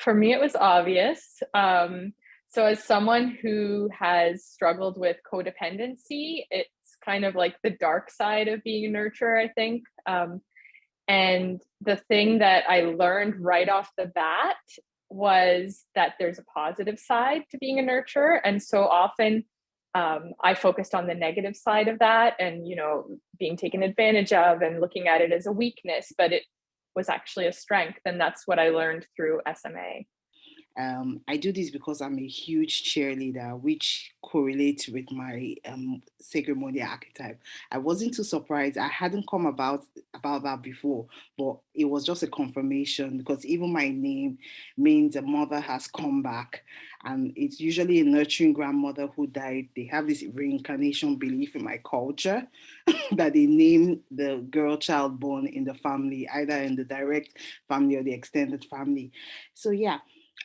For me, it was obvious. So as someone who has struggled with codependency, it's kind of like the dark side of being a nurturer, I think. And the thing that I learned right off the bat was that there's a positive side to being a nurturer. And so often I focused on the negative side of that and, being taken advantage of and looking at it as a weakness, but it was actually a strength. And that's what I learned through SMA. I do this because I'm a huge cheerleader, which correlates with my Sacred Money Archetype. I wasn't too surprised. I hadn't come about that before, but it was just a confirmation because even my name means a mother has come back. And it's usually a nurturing grandmother who died. They have this reincarnation belief in my culture that they name the girl child born in the family, either in the direct family or the extended family. So yeah.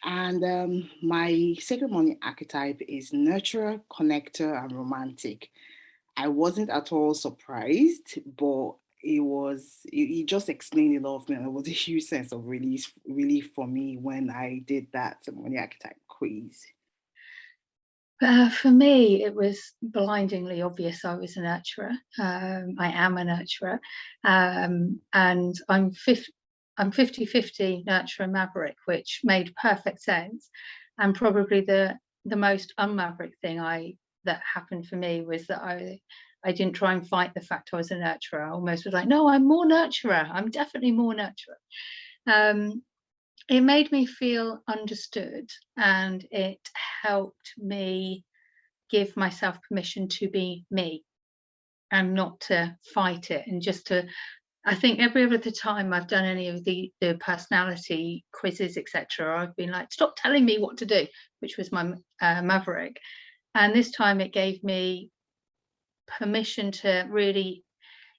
And my Sacred Money Archetype is nurturer, connector, and romantic. I wasn't at all surprised, but it just explained a lot of me. And it was a huge sense of relief for me when I did that Money Archetype quiz. For me, it was blindingly obvious I was a nurturer. I am a nurturer, and I'm 50-50 nurturer maverick, which made perfect sense. And probably the most unmaverick thing that happened for me was that I didn't try and fight the fact I was a nurturer. I almost was like, no, I'm more nurturer. I'm definitely more nurturer. It made me feel understood, and it helped me give myself permission to be me and not to fight it, and just to, I think every other time I've done any of the personality quizzes, etc., I've been like, stop telling me what to do, which was my maverick. And this time it gave me permission to really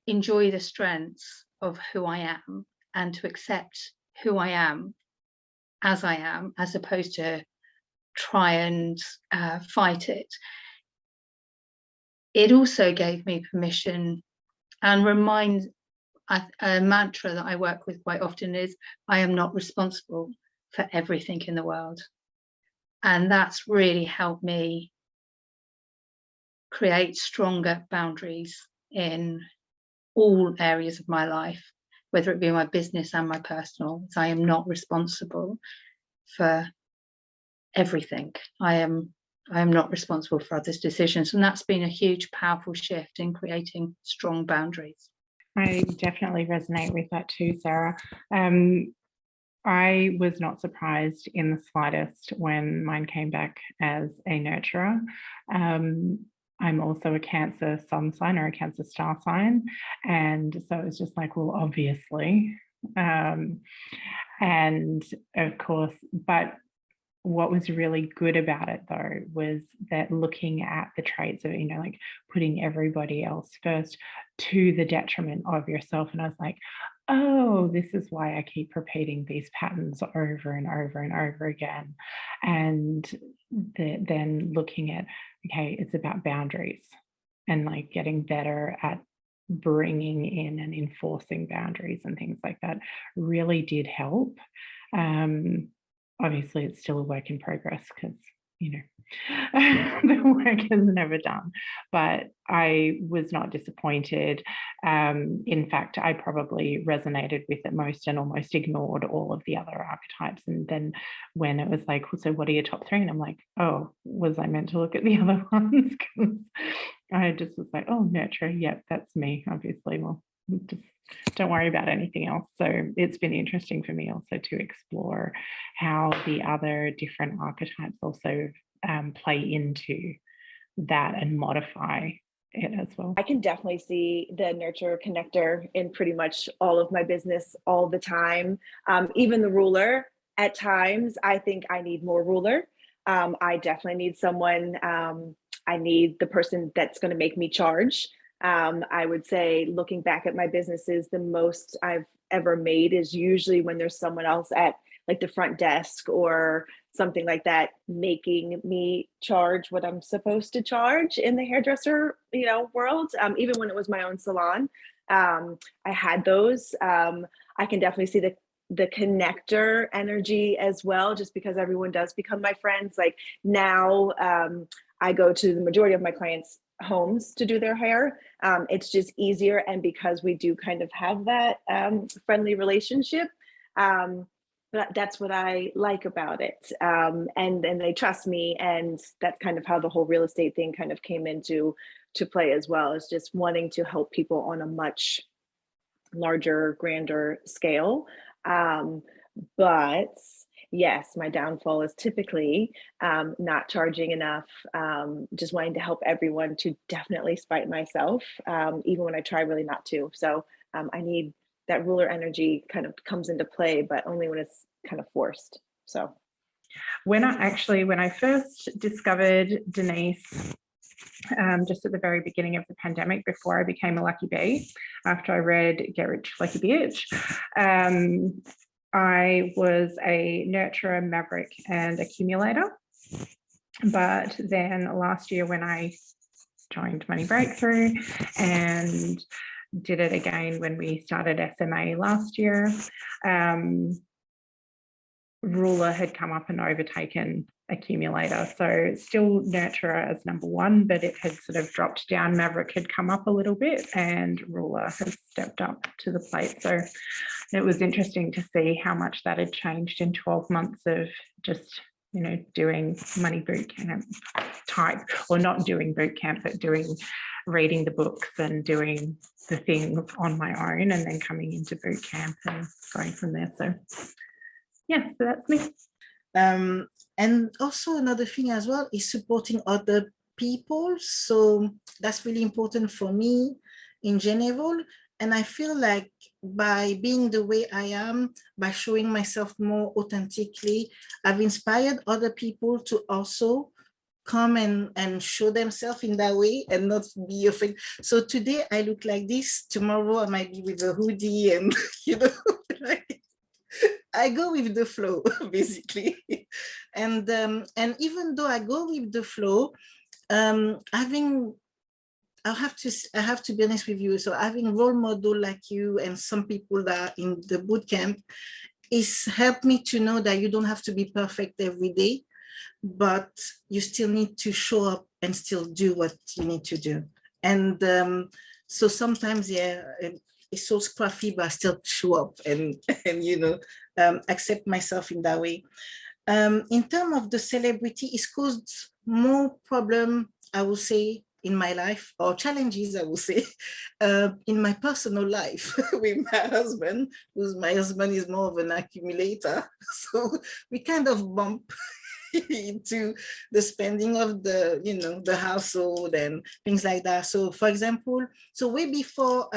enjoy the strengths of who I am and to accept who I am, as opposed to try and fight it. It also gave me permission and a mantra that I work with quite often is, I am not responsible for everything in the world. And that's really helped me create stronger boundaries in all areas of my life, whether it be my business and my personal. So I am not responsible for everything. I am not responsible for others' decisions. And that's been a huge, powerful shift in creating strong boundaries. I definitely resonate with that too, Sarah. I was not surprised in the slightest when mine came back as a nurturer. I'm also a Cancer sun sign or a Cancer star sign. And so it was just like, well, obviously. And of course, but what was really good about it though was that looking at the traits of, like putting everybody else first to the detriment of yourself. And I was like, oh, this is why I keep repeating these patterns over and over and over again. And then looking at, okay, it's about boundaries and like getting better at bringing in and enforcing boundaries and things like that really did help. Obviously, it's still a work in progress because, the work is never done. But I was not disappointed. In fact, I probably resonated with it most and almost ignored all of the other archetypes. And then when it was like, so what are your top three? And I'm like, oh, was I meant to look at the other ones? Because I just was like, oh, nurture. Yep, that's me, obviously. Well, just don't worry about anything else. So it's been interesting for me also to explore how the other different archetypes also play into that and modify it as well. I can definitely see the nurture connector in pretty much all of my business all the time. Even the ruler, at times, I think I need more ruler. I definitely need someone, I need the person that's going to make me charge. I would say looking back at my businesses, the most I've ever made is usually when there's someone else at like the front desk or something like that, making me charge what I'm supposed to charge in the hairdresser, world. Even when it was my own salon, I had those. I can definitely see the the connector energy as well, just because everyone does become my friends. Like now, I go to the majority of my clients' homes to do their hair. It's just easier, and because we do kind of have that friendly relationship, but that's what I like about it. And they trust me, and that's kind of how the whole real estate thing kind of came into play as well. Is just wanting to help people on a much larger, grander scale. But yes, my downfall is typically not charging enough, just wanting to help everyone, to definitely spite myself, even when I try really not to. So I need that ruler energy kind of comes into play, but only when it's kind of forced. So when I first discovered Denise, just at the very beginning of the pandemic, before I became a lucky bee, after I read Get Rich Lucky Bitch, I was a nurturer, maverick, and accumulator. But then last year, when I joined Money Breakthrough and did it again when we started SMA last year, ruler had come up and overtaken accumulator. So still nurturer as number one, but it had sort of dropped down. Maverick had come up a little bit, and ruler has stepped up to the plate. So it was interesting to see how much that had changed in 12 months of just, doing money boot camp type, or not doing boot camp, but reading the books and doing the things on my own, and then coming into boot camp and going from there. So yeah, so that's me. And also another thing as well is supporting other people. So that's really important for me in general. And I feel like by being the way I am, by showing myself more authentically, I've inspired other people to also come and show themselves in that way and not be afraid. So today I look like this, tomorrow I might be with a hoodie and, like, I go with the flow, basically. And even though I go with the flow, I have to be honest with you. So having role model like you and some people that are in the boot camp is helped me to know that you don't have to be perfect every day, but you still need to show up and still do what you need to do. And so sometimes, it's so scruffy, but I still show up and accept myself in that way. In terms of the celebrity, it's caused more problem, I would say, in my life, or challenges, I would say, in my personal life with my husband, my husband is more of an accumulator. So we kind of bump into the spending of the household and things like that. So for example, way before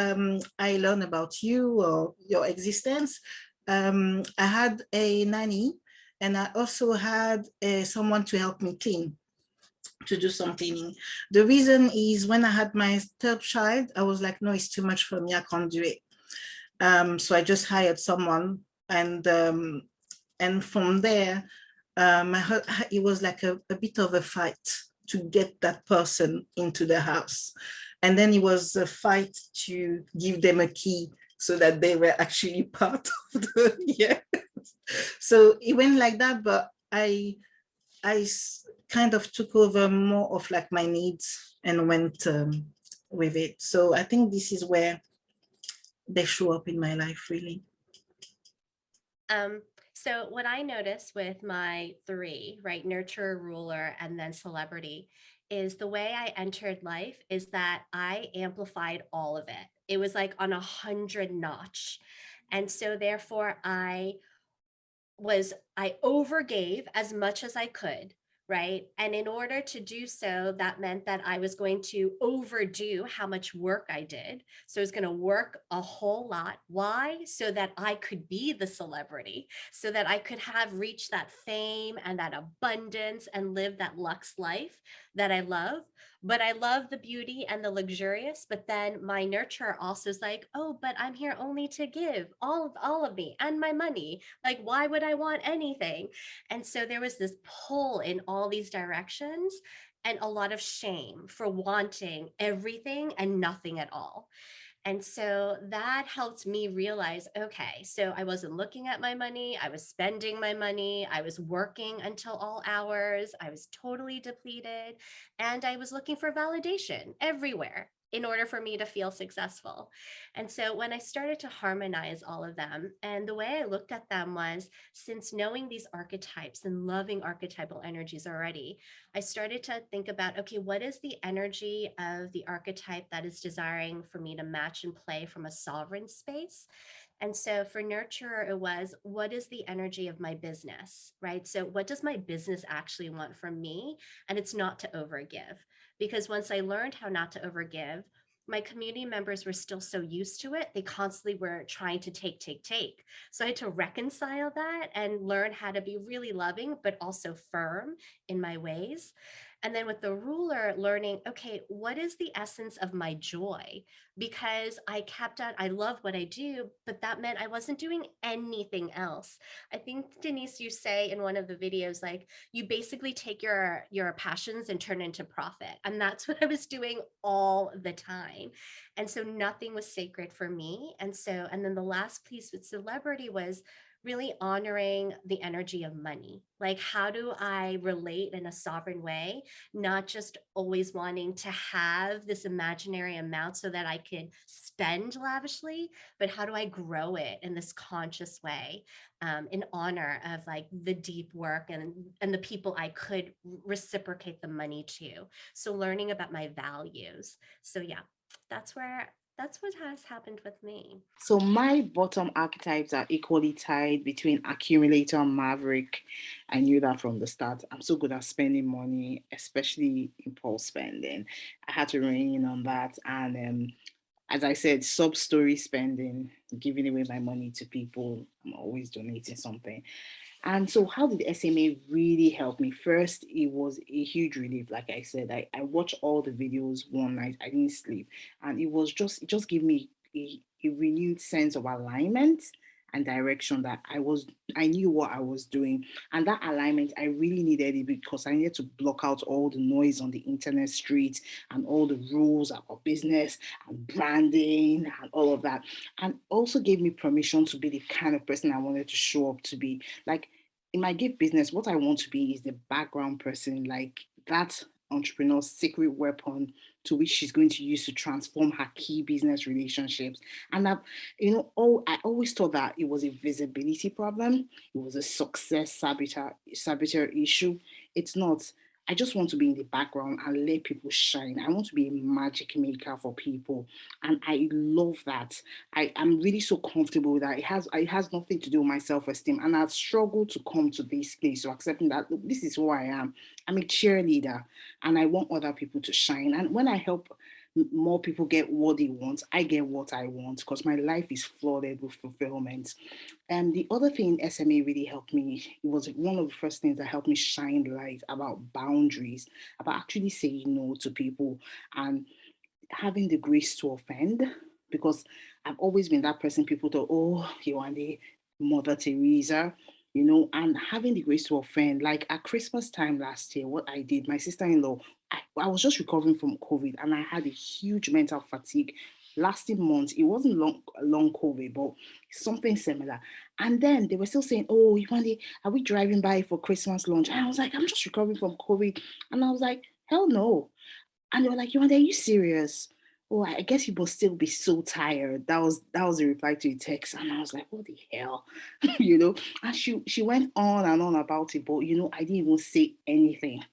I learned about you or your existence, I had a nanny, and I also had someone to help me to do some cleaning. The reason is when I had my third child, I was like, no, it's too much for me, I can't do it. So I just hired someone, and from there, it was like a bit of a fight to get that person into the house. And then it was a fight to give them a key so that they were actually part of the, So it went like that, but I kind of took over more of like my needs and went with it. So I think this is where they show up in my life, really. So what I noticed with my three, right, nurturer, ruler, and then celebrity, is the way I entered life is that I amplified all of it. It was like on 100 notch. And so therefore I overgave as much as I could, right? And in order to do so, that meant that I was going to overdo how much work I did. So I was going to work a whole lot. Why? So that I could be the celebrity, so that I could have reached that fame and that abundance and live that luxe life that I love. But I love the beauty and the luxurious. But then my nurturer also is like, oh, but I'm here only to give all of me and my money. Like, why would I want anything? And so there was this pull in all these directions, and a lot of shame for wanting everything and nothing at all. And so that helped me realize, okay, so I wasn't looking at my money, I was spending my money, I was working until all hours, I was totally depleted, and I was looking for validation everywhere in order for me to feel successful. And so when I started to harmonize all of them, and the way I looked at them was, since knowing these archetypes and loving archetypal energies already, I started to think about, okay, what is the energy of the archetype that is desiring for me to match and play from a sovereign space? And so for nurturer, it was, what is the energy of my business, right? So what does my business actually want from me? And it's not to overgive. Because once I learned how not to overgive, my community members were still so used to it. They constantly were trying to take. So I had to reconcile that and learn how to be really loving, but also firm in my ways. And then with the ruler, learning, okay, what is the essence of my joy? Because I kept on, I love what I do, but that meant I wasn't doing anything else. I think, Denise, you say in one of the videos, like, you basically take your passions and turn into profit. And that's what I was doing all the time. And so nothing was sacred for me. And then the last piece with celebrity was really honoring the energy of money. Like, how do I relate in a sovereign way, not just always wanting to have this imaginary amount so that I can spend lavishly, but how do I grow it in this conscious way, in honor of like the deep work and the people I could reciprocate the money to. So learning about my values. So yeah, that's what has happened with me. So my bottom archetypes are equally tied between accumulator and maverick. I knew that from the start. I'm so good at spending money, especially impulse spending. I had to rein in on that. And as I said, sub-story spending, giving away my money to people. I'm always donating something. And so how did SMA really help me? First, it was a huge relief. Like I said, I watched all the videos one night. I didn't sleep. And it just gave me a renewed sense of alignment and direction that I knew what I was doing. And that alignment, I really needed it because I needed to block out all the noise on the internet street and all the rules about business and branding and all of that. And also gave me permission to be the kind of person I wanted to show up to be. Like, in my gift business, what I want to be is the background person, like that entrepreneur's secret weapon to which she's going to use to transform her key business relationships. And I always thought that it was a visibility problem. It was a success saboteur issue. It's not. I just want to be in the background and let people shine. I want to be a magic maker for people. And I love that. I'm really so comfortable with that. It has nothing to do with my self-esteem. And I've struggled to come to this place, so accepting that, look, this is who I am. I'm a cheerleader and I want other people to shine. And when I help more people get what they want, I get what I want because my life is flooded with fulfillment. And the other thing SMA really helped me, it was one of the first things that helped me shine light about boundaries, about actually saying no to people and having the grace to offend, because I've always been that person people thought, oh, you are the Mother Teresa, and having the grace to offend. Like at Christmas time last year, what I did, my sister-in-law, I was just recovering from COVID and I had a huge mental fatigue lasting months. It wasn't long COVID, but something similar. And then they were still saying, oh, Iwande, are we driving by for Christmas lunch? And I was like, I'm just recovering from COVID. And I was like, hell no. And they were like, Iwande, are you serious? Oh, I guess you must still be so tired. That was the reply to a text. And I was like, what the hell? And she went on and on about it, but I didn't even say anything.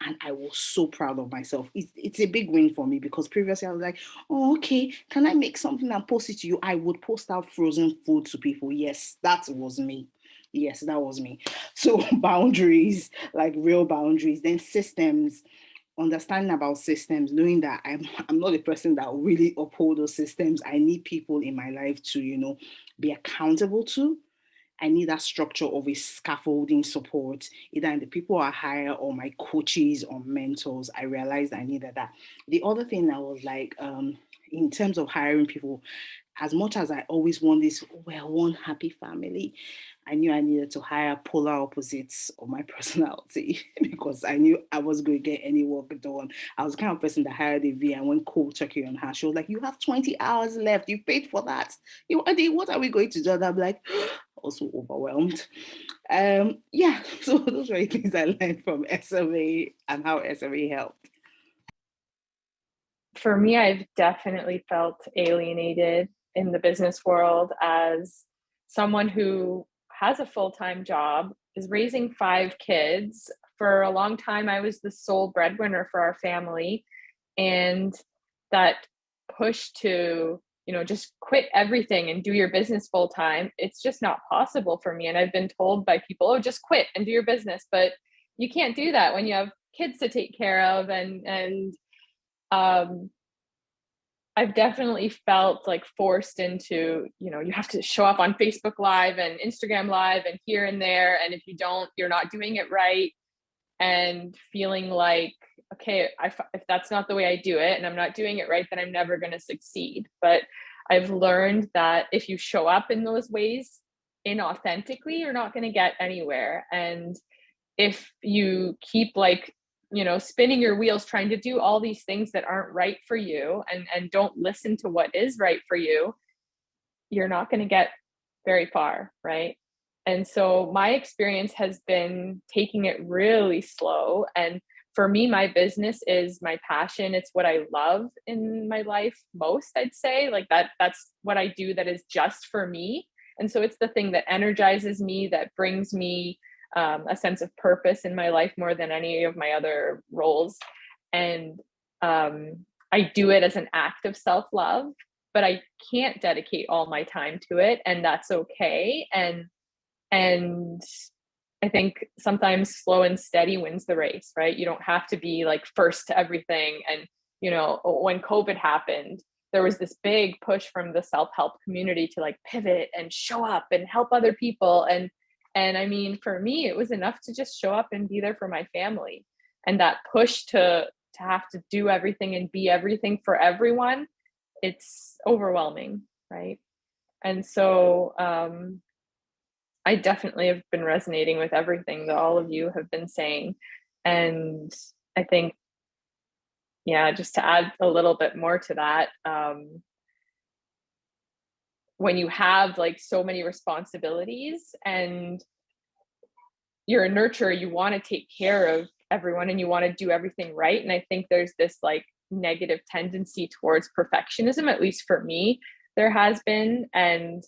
And I was so proud of myself. It's a big win for me because previously I was like, oh, okay, can I make something and post it to you? I would post out frozen food to people. Yes, that was me. Yes, that was me. So boundaries, like real boundaries, then systems, understanding about systems, knowing that I'm not a person that will really uphold those systems. I need people in my life to, be accountable to. I need that structure of a scaffolding support, either in the people I hire or my coaches or mentors. I realized I needed that. The other thing I was like, in terms of hiring people, as much as I always want this, one happy family, I knew I needed to hire polar opposites of my personality because I knew I was going to get any work done. I was the kind of person that hired a V and went cold turkey on her. She was like, you have 20 hours left. You paid for that. What are we going to do? And I'm like, also overwhelmed. Yeah, so those were the things I learned from SMA and how SMA helped. For me, I've definitely felt alienated in the business world as someone who has a full-time job, is raising 5 kids. For a long time, I was the sole breadwinner for our family. And that push to, just quit everything and do your business full time, it's just not possible for me. And I've been told by people, oh, just quit and do your business. But you can't do that when you have kids to take care of. And I've definitely felt like forced into, you have to show up on Facebook Live and Instagram Live and here and there. And if you don't, you're not doing it right. And feeling like, okay, if that's not the way I do it and I'm not doing it right, then I'm never going to succeed. But I've learned that if you show up in those ways inauthentically, you're not going to get anywhere. And if you keep spinning your wheels trying to do all these things that aren't right for you and don't listen to what is right for you, you're not going to get very far, right? And so my experience has been taking it really slow. And for me, my business is my passion. It's what I love in my life most, I'd say. Like that's what I do that is just for me. And so it's the thing that energizes me, that brings me a sense of purpose in my life more than any of my other roles. And I do it as an act of self-love, but I can't dedicate all my time to it, and that's okay. And I think sometimes slow and steady wins the race, right? You don't have to be like first to everything. And, when COVID happened, there was this big push from the self-help community to like pivot and show up and help other people. And I mean, for me, it was enough to just show up and be there for my family. And that push to have to do everything and be everything for everyone, it's overwhelming, right? And so I definitely have been resonating with everything that all of you have been saying. And I think, just to add a little bit more to that, when you have like so many responsibilities and you're a nurturer, you want to take care of everyone and you want to do everything right. And I think there's this like negative tendency towards perfectionism, at least for me, there has been. And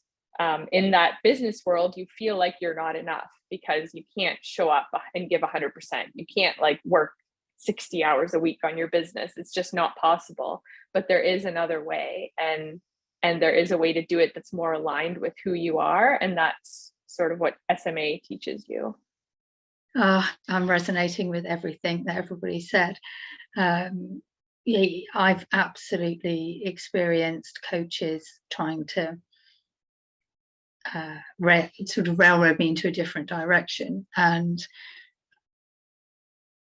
in that business world, you feel like you're not enough because you can't show up and give 100%. You can't like work 60 hours a week on your business. It's just not possible. But there is another way, and there is a way to do it that's more aligned with who you are. And that's sort of what SMA teaches you. I'm resonating with everything that everybody said. I've absolutely experienced coaches trying to sort of railroad me into a different direction. And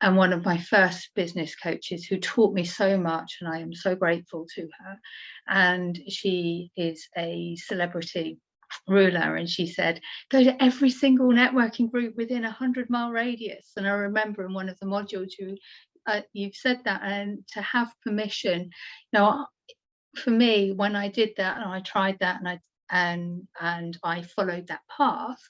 one of my first business coaches who taught me so much, and I am so grateful to her, and she is a celebrity ruler, and she said, go to every single networking group within 100-mile radius. And I remember in one of the modules you've said that, and to have permission. For me, when I did that and I tried that and I followed that path,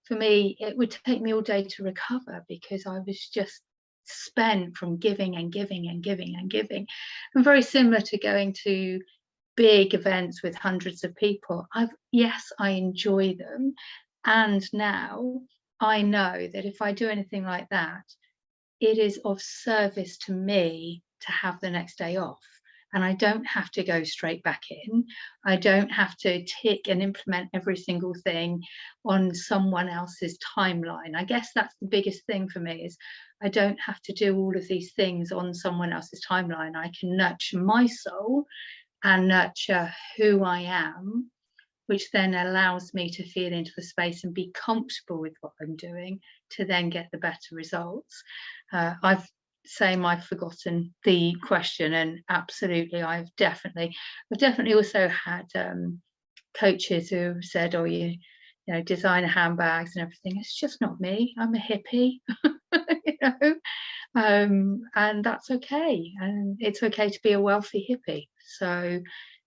for me it would take me all day to recover because I was just spent from giving and giving and giving and giving. And very similar to going to big events with hundreds of people, I enjoy them, and now I know that if I do anything like that, it is of service to me to have the next day off. And I don't have to go straight back in. I don't have to tick and implement every single thing on someone else's timeline. I guess that's the biggest thing for me, is I don't have to do all of these things on someone else's timeline. I can nurture my soul and nurture who I am, which then allows me to feel into the space and be comfortable with what I'm doing to then get the better results. I've forgotten the question, and absolutely, I've definitely also had coaches who said, oh, you you know, designer handbags and everything. It's just not me. I'm a hippie, you know, and that's okay. And it's okay to be a wealthy hippie. So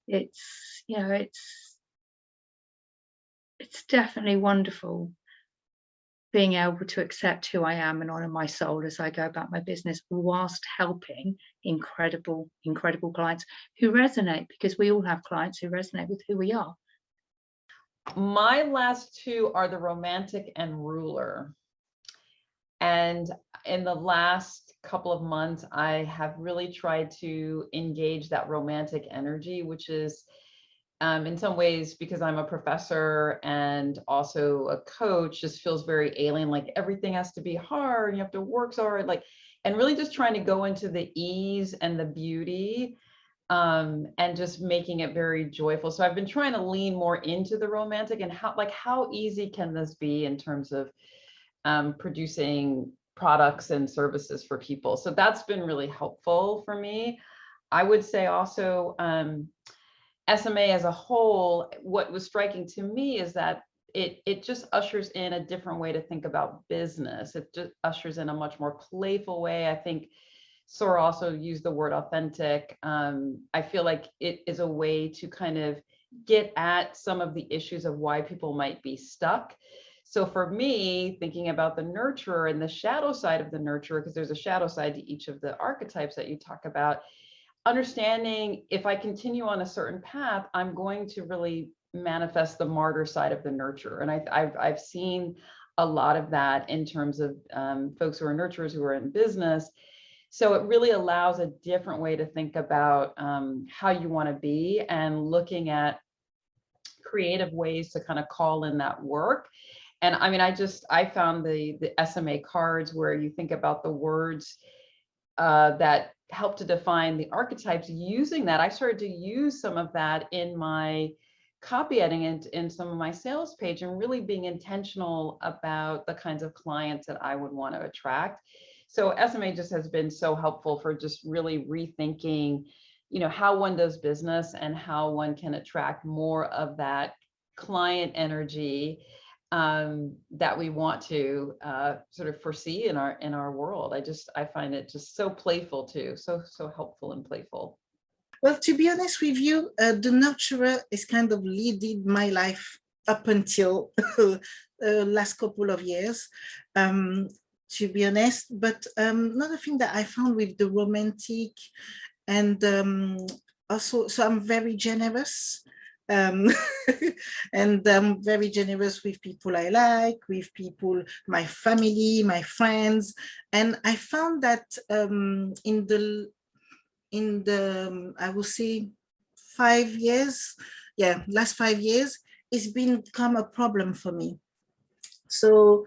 it's, you know, it's definitely wonderful being able to accept who I am and honor my soul as I go about my business, whilst helping incredible clients who resonate, because we all have clients who resonate with who we are. My last two are the romantic and ruler. And in the last couple of months, I have really tried to engage that romantic energy, which is in some ways, because I'm a professor and also a coach, just feels very alien, like everything has to be hard, you have to work so hard, like, and really just trying to go into the ease and the beauty, and just making it very joyful. So I've been trying to lean more into the romantic and how easy can this be in terms of producing products and services for people. So that's been really helpful for me. I would say also, SMA as a whole, what was striking to me is that it just ushers in a different way to think about business. It just ushers in a much more playful way. I think Sora also used the word authentic. I feel like it is a way to kind of get at some of the issues of why people might be stuck. So for me, thinking about the nurturer and the shadow side of the nurturer, because there's a shadow side to each of the archetypes that you talk about, understanding if I continue on a certain path, I'm going to really manifest the martyr side of the nurturer. And I've seen a lot of that in terms of folks who are nurturers who are in business. So it really allows a different way to think about how you want to be, and looking at creative ways to kind of call in that work. And I mean, I found the SMA cards where you think about the words that help to define the archetypes. Using that, I started to use some of that in my copy editing and in some of my sales page, and really being intentional about the kinds of clients that I would want to attract. So SMA just has been so helpful for just really rethinking, you know, how one does business and how one can attract more of that client energy that we want to sort of foresee in our world. I find it just so playful too, so helpful and playful. Well, to be honest with you, the nurturer is kind of leading my life up until last couple of years, to be honest. But another thing that I found with the romantic, and also, so I'm very generous. And I'm very generous with people I like, with people, my family, my friends. And I found that in the I will say 5 years, last 5 years, it's become a problem for me. So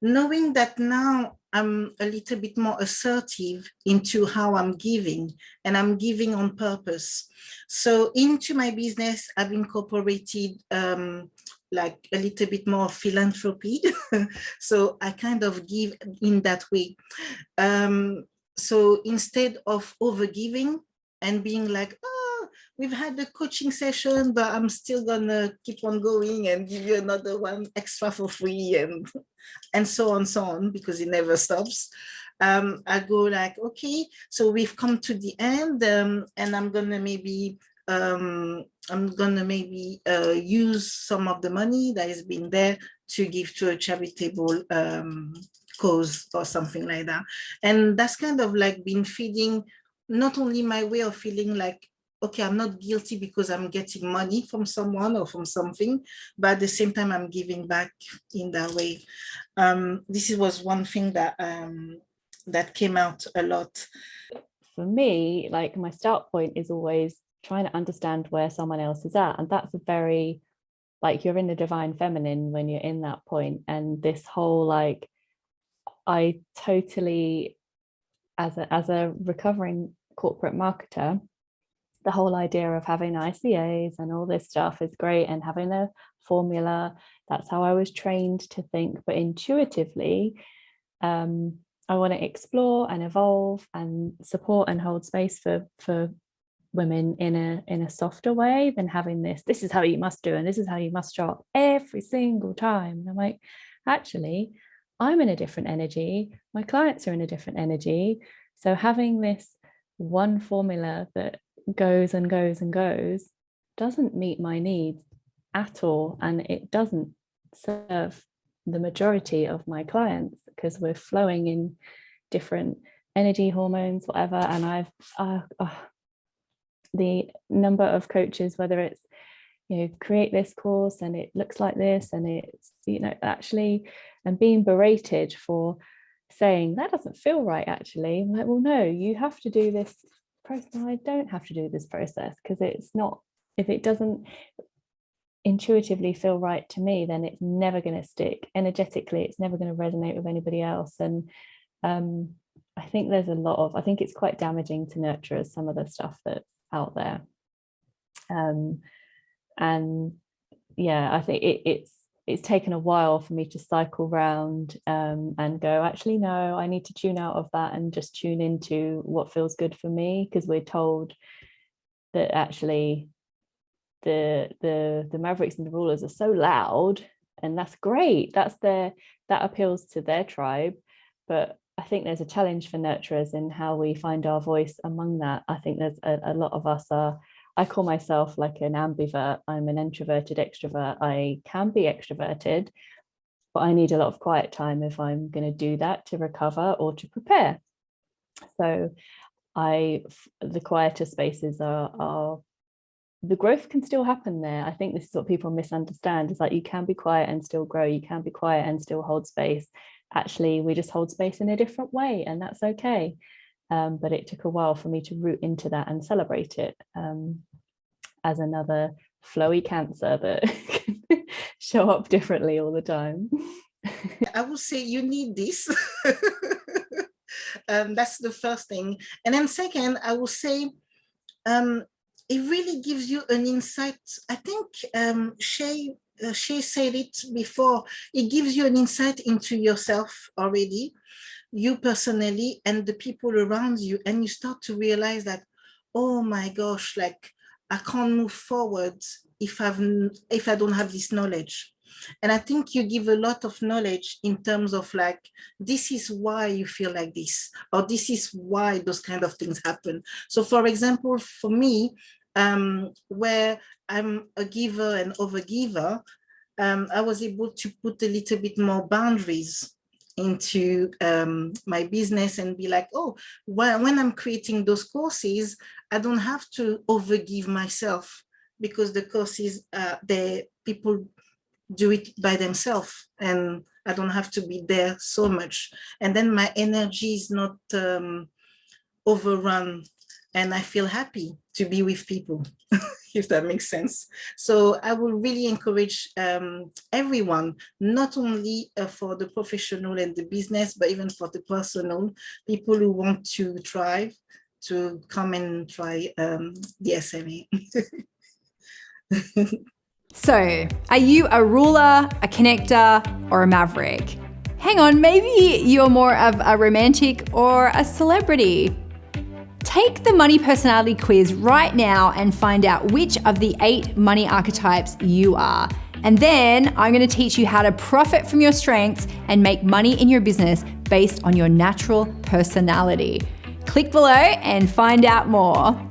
knowing that now I'm a little bit more assertive into how I'm giving, and I'm giving on purpose. So into my business, I've incorporated like a little bit more philanthropy. So I kind of give in that way. So instead of overgiving and being like, oh, we've had the coaching session, but I'm still gonna keep on going and give you another one extra for free, and so on, because it never stops. I go like, okay, so we've come to the end, and I'm gonna maybe use some of the money that has been there to give to a charitable cause or something like that. And that's kind of like been feeding not only my way of feeling like, okay, I'm not guilty because I'm getting money from someone or from something, but at the same time, I'm giving back in that way. This was one thing that that came out a lot. For me, like, my start point is always trying to understand where someone else is at. And that's a very, like, you're in the divine feminine when you're in that point. And this whole, like, I totally, as a recovering corporate marketer, the whole idea of having ICAs and all this stuff is great, and having a formula, that's how I was trained to think. But intuitively, I want to explore and evolve and support and hold space for women in a softer way than having this is how you must do and this is how you must show up every single time. And I'm like, actually, I'm in a different energy, my clients are in a different energy, so having this one formula that goes and goes and goes doesn't meet my needs at all, and it doesn't serve the majority of my clients because we're flowing in different energy, hormones, whatever. And I've the number of coaches, whether it's, you know, create this course and it looks like this, and it's, you know, actually, and being berated for saying that doesn't feel right. Actually, I'm like, well, no, you have to do this process. I don't have to do this process because it's not, if it doesn't intuitively feel right to me, then it's never going to stick energetically, it's never going to resonate with anybody else. And I think there's a lot of, I think it's quite damaging to nurturers, some of the stuff that's out there. And yeah, I think it's taken a while for me to cycle round and go, actually, no, I need to tune out of that and just tune into what feels good for me, because we're told that actually the mavericks and the rulers are so loud, and that's great, that appeals to their tribe. But I think there's a challenge for nurturers in how we find our voice among that. I think there's a lot of us are, I call myself like an ambivert. I'm an introverted extrovert. I can be extroverted, but I need a lot of quiet time if I'm going to do that, to recover or to prepare. So the quieter spaces are the growth can still happen there. I think this is what people misunderstand, is like, you can be quiet and still grow, you can be quiet and still hold space. Actually, we just hold space in a different way, and that's okay. But it took a while for me to root into that and celebrate it as another flowy Cancer that can show up differently all the time. I would say you need this. That's the first thing. And then second, I will say it really gives you an insight. I think Shay said it before. It gives you an insight into yourself already, you personally, and the people around you. And you start to realize that, oh my gosh, like I can't move forward if I don't have this knowledge. And I think you give a lot of knowledge in terms of like, this is why you feel like this, or this is why those kind of things happen. So for example, for me, where I'm a giver and overgiver, I was able to put a little bit more boundaries into my business and be like, oh, when I'm creating those courses, I don't have to overgive myself, because the courses, people do it by themselves, and I don't have to be there so much. And then my energy is not overrun, and I feel happy to be with people, if that makes sense. So I will really encourage everyone, not only for the professional and the business, but even for the personal, people who want to thrive, to come and try the SMA. So, are you a ruler, a connector, or a maverick? Hang on, maybe you're more of a romantic or a celebrity. Take the money personality quiz right now and find out which of the 8 money archetypes you are. And then I'm going to teach you how to profit from your strengths and make money in your business based on your natural personality. Click below and find out more.